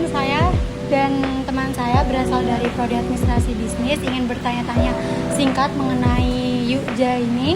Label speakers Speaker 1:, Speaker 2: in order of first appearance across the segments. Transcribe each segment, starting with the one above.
Speaker 1: Perkenalkan, saya dan teman saya berasal dari Prodi Administrasi Bisnis, ingin bertanya-tanya singkat mengenai Yukja ini.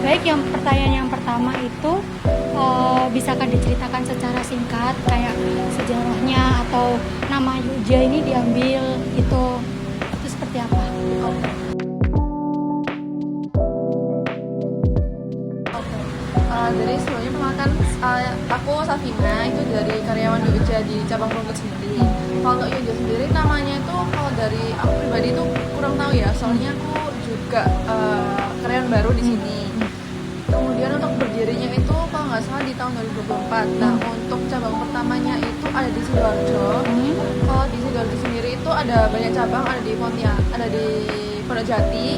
Speaker 1: Baik, yang pertanyaan yang pertama itu bisakah diceritakan secara singkat kayak sejarahnya atau nama Yukja ini diambil itu seperti apa?
Speaker 2: Jadi sebelumnya perkenalkan, aku Safina, itu dari karyawan Yukja di cabang Rungkut sendiri. Kalau untuk Yukja sendiri namanya itu kalau dari aku pribadi itu kurang tahu ya, soalnya aku juga karyawan baru di sini. Kemudian untuk berdirinya itu kalau nggak salah di tahun 2024. Nah, untuk cabang pertamanya itu ada di Sidoarjo. Kalau di Sidoarjo sendiri itu ada banyak cabang, ada di Pontianak, ada di Pondokjati,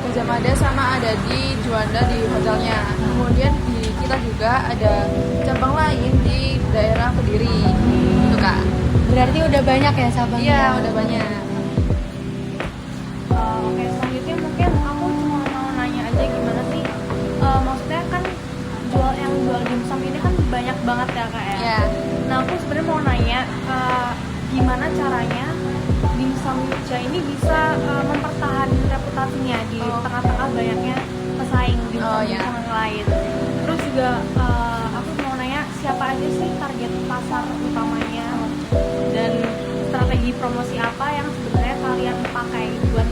Speaker 2: Gajah Mada, sama ada di Juanda di hotelnya. Kemudian di kita juga ada cabang lain di daerah Kediri. Itu Kak.
Speaker 1: Berarti udah banyak ya cabangnya?
Speaker 2: Iya, udah banyak.
Speaker 3: Oke, selanjutnya mungkin aku cuma mau nanya aja gimana sih, maksudnya kan yang jual dimsum ini kan banyak banget ya Kak ya.
Speaker 2: Iya.
Speaker 3: Nah aku sebenarnya mau nanya gimana caranya dimsum Yukja ini bisa mempertahankan reputasinya di tengah-tengah banyaknya pesaing dimsum yang lain. Terus juga aku mau nanya siapa aja sih target pasar utamanya dan strategi promosi apa yang sebenarnya kalian pakai buat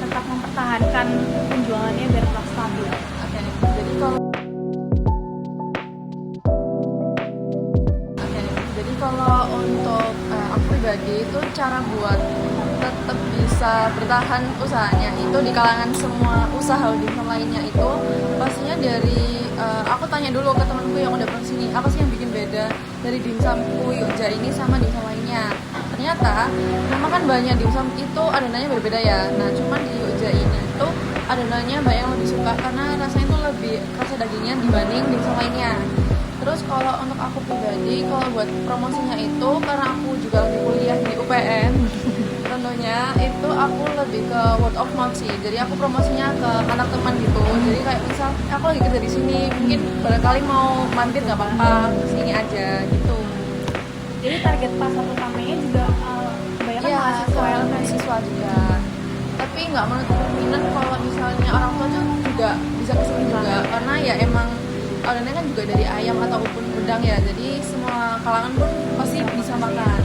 Speaker 3: tetap mempertahankan penjualannya biar tetap stabil.
Speaker 2: Oke. Jadi kalau untuk aku pribadi itu cara buat tetap bisa bertahan usahanya itu di kalangan semua usaha dimsum lainnya itu pastinya dari aku tanya dulu ke temanku yang udah pernah sini, apa sih yang bikin beda dari dimsumku Yukja ini sama dimsum lainnya. Ternyata memang kan banyak dimsum itu adonannya berbeda ya. Nah cuman di Yukja ini itu adonannya banyak yang lebih suka karena rasanya itu lebih rasa dagingnya dibanding dimsum lainnya. Terus kalau untuk aku pribadi, kalau buat promosinya itu karena aku juga lagi kuliah di UPN, tentunya itu aku lebih ke word of mouth sih. Jadi aku promosinya ke anak teman gitu. Jadi kayak misal aku lagi kerja di sini, mungkin barangkali mau mampir nggak apa-apa, kesini aja gitu.
Speaker 3: Jadi target pasar utamanya juga kebanyakan
Speaker 2: Iya,
Speaker 3: mahasiswa ya.
Speaker 2: mahasiswa juga. Tapi nggak menutup kemungkinan kalau misalnya orang tua tuh juga bisa kesini juga, karena ya emang adonannya kan juga dari ayam ataupun udang ya, jadi semua kalangan pun pasti bisa makan.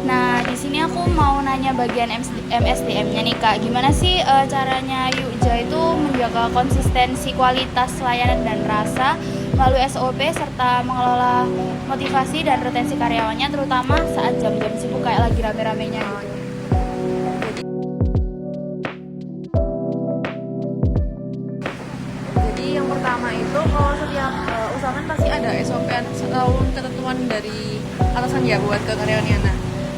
Speaker 4: Nah, di sini aku mau nanya bagian MSDM-nya nih Kak. Gimana sih caranya Yukja itu menjaga konsistensi kualitas layanan dan rasa melalui SOP serta mengelola motivasi dan retensi karyawannya terutama saat jam-jam sibuk kayak lagi rame-ramenya gitu.
Speaker 2: Jadi yang pertama itu kalau setiap usaha kan pasti ada SOP ataupun ketentuan dari atasan ya buat ke karyawannya. Nah,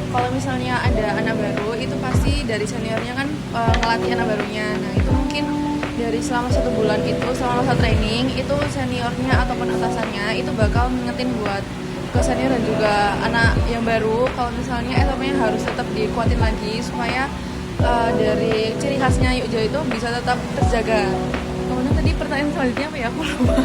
Speaker 2: kalau misalnya ada anak baru itu pasti dari seniornya kan ngelatih anak barunya. Nah itu mungkin dari selama 1 bulan itu selama masa training itu seniornya ataupun atasannya itu bakal ngingetin buat ke senior dan juga anak yang baru kalau misalnya SOP-nya harus tetap dikuatin lagi supaya dari ciri khasnya Yukja itu bisa tetap terjaga. Kemudian tadi pertanyaan selanjutnya apa ya, aku lupa.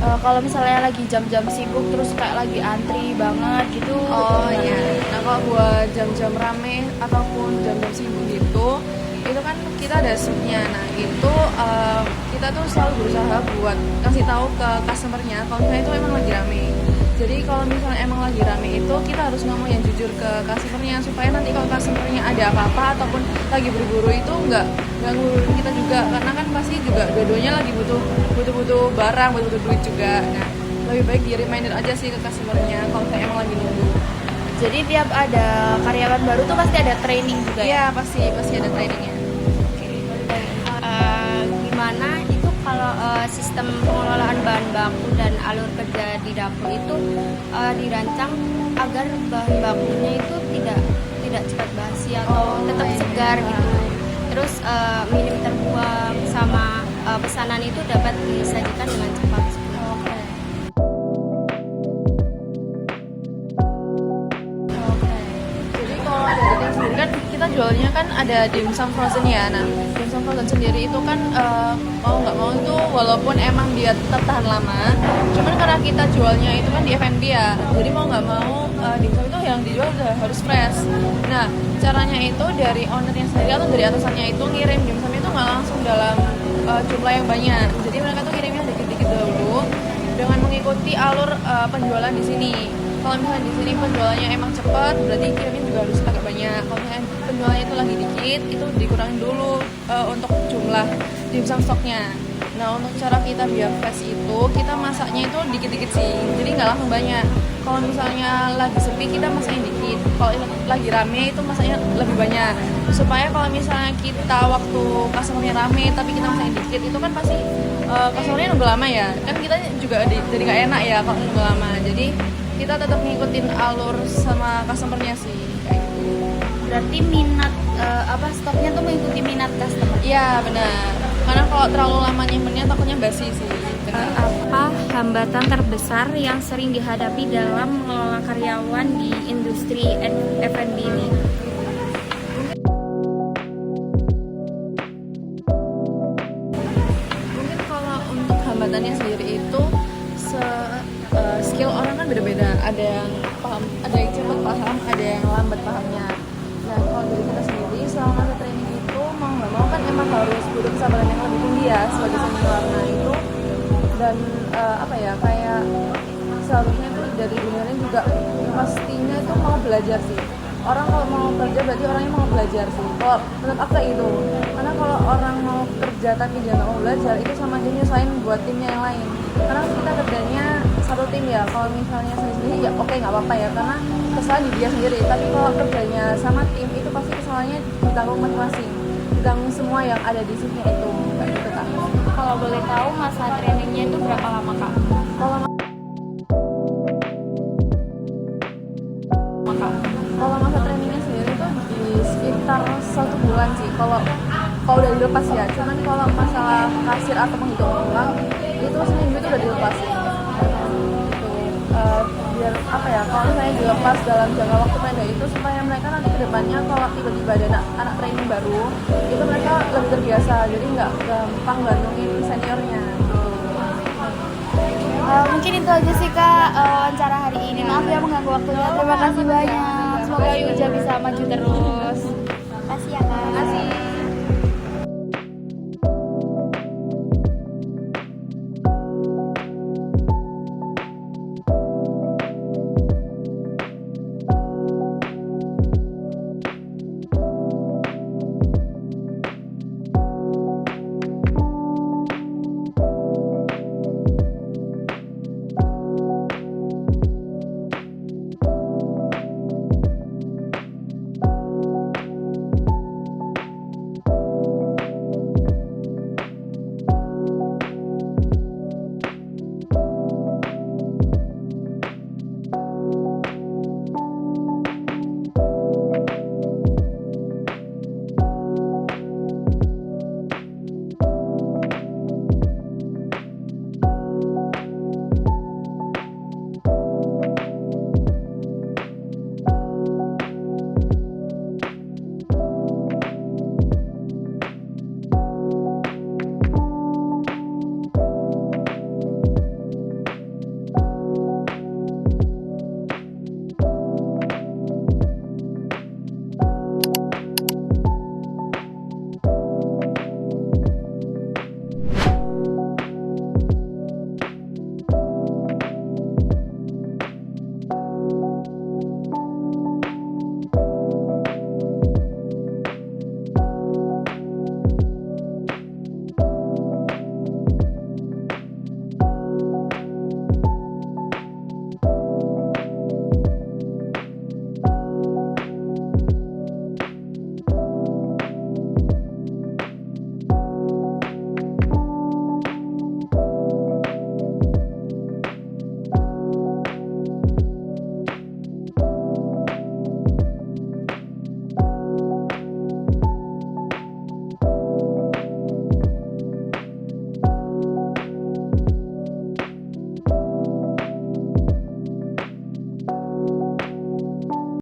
Speaker 4: Kalau misalnya lagi jam-jam sibuk terus kayak lagi antri banget gitu.
Speaker 2: Oh iya. Nah kalau buat jam-jam rame ataupun jam-jam sibuk gitu, itu kan kita ada shiftnya. Nah itu kita tuh selalu berusaha buat kasih tahu ke customernya kalau misalnya itu emang lagi rame. Jadi kalau misalnya emang lagi rame itu kita harus ngomong yang jujur ke customernya supaya nanti kalau customernya ada apa-apa ataupun lagi buru-buru itu nggak ngurusin kita juga, karena kan pasti juga dua-duanya lagi butuh barang, butuh duit juga. Nah lebih baik di reminder aja sih ke customernya kalau saya emang lagi nunggu.
Speaker 4: Jadi tiap ada karyawan baru tuh pasti ada training juga ya?
Speaker 2: Iya pasti ada trainingnya.
Speaker 1: Gimana itu kalau sistem pengelolaan bahan baku dan alur kerja di dapur itu dirancang agar bahan bakunya itu tidak cepat basi atau tetap segar gitu. Terus minim terbuang sama pesanan itu dapat disajikan dengan cepat.
Speaker 2: Jadi kalau dari kita sendiri kan kita jualnya kan kan ada dimsum frozen ya. Nah, dimsum frozen sendiri itu kan mau nggak mau itu walaupun emang dia tetap tahan lama, cuman karena kita jualnya itu kan di F&B ya, jadi mau nggak mau dimsum itu yang dijual udah harus fresh. Nah, caranya itu dari ownernya sendiri atau dari atasannya itu ngirim dimsum itu nggak langsung dalam jumlah yang banyak. Jadi mereka tuh kirimnya dikit-dikit dulu dengan mengikuti alur penjualan di sini. Kalau misalnya di sini penjualannya emang cepat, berarti kirimnya juga harus agak banyak. Kalau misalnya penjualannya itu lagi dikit, itu dikurangin dulu untuk jumlah dimsum stoknya. Nah, untuk cara kita biar fresh itu, kita masaknya itu dikit-dikit sih, jadi nggak langsung banyak. Kalau misalnya lagi sepi, kita masaknya dikit. Kalau lagi rame, itu masaknya lebih banyak. Supaya kalau misalnya kita waktu customer-nya rame, tapi kita masaknya dikit, itu kan pasti customer-nya nunggu lama ya. Kan kita juga jadi nggak enak ya kalau nunggu lama. Jadi kita tetap ngikutin alur sama customer-nya sih, kayak gitu.
Speaker 4: Berarti minat stoknya tuh mengikuti minat customer.
Speaker 2: Iya benar. Karena kalau terlalu lama nyimpennya takutnya basi sih.
Speaker 5: Apa hambatan terbesar yang sering dihadapi dalam mengelola karyawan di industri F&B ini?
Speaker 2: Mungkin kalau untuk hambatannya sendiri itu skill orang kan beda-beda. Ada yang paham, ada yang cepat paham, ada yang lambat pahamnya. Nah, kalau dari kita sendiri selama masa training itu mau nggak mau kan emang harus butuh kesabaran yang lebih tinggi ya sebagai senior. Nah itu dan kayak seharusnya itu dari juniornya juga pastinya itu mau belajar sih. Orang kalau mau kerja berarti orangnya mau belajar sih. Kalau menurut aku kayak itu, karena kalau orang mau kerja tapi dia nggak mau belajar itu sama aja nyusahin buat timnya yang lain. Karena kita kerjanya satu tim ya. Kalau misalnya sendiri ya oke nggak apa-apa ya, karena kesalahan di dia sendiri. Tapi kalau kerjanya sama tim itu pasti kesalahannya ditanggung masing-masing, ditanggung semua yang ada di sini itu kayak gitu kan.
Speaker 5: Kalau boleh tahu masa trainingnya itu berapa lama kak?
Speaker 2: Kalau masa trainingnya sendiri tuh di sekitar 1 bulan sih. Kalau udah dilepas ya. Cuman kalau masalah kasir atau menghitung uang itu seminggu itu udah dilepas. Biar kalau misalnya dilepas dalam jangka waktu pendek itu supaya mereka nanti kedepannya kalau tiba-tiba ada anak training baru itu mereka lebih terbiasa, jadi nggak gampang gantungin seniornya.
Speaker 4: Mungkin itu aja sih kak wawancara hari ini. Maaf ya mengganggu waktunya. Terima kasih banyak. Semoga Yuja bisa maju terus.
Speaker 5: Kasih ya kak.
Speaker 4: Terima kasih.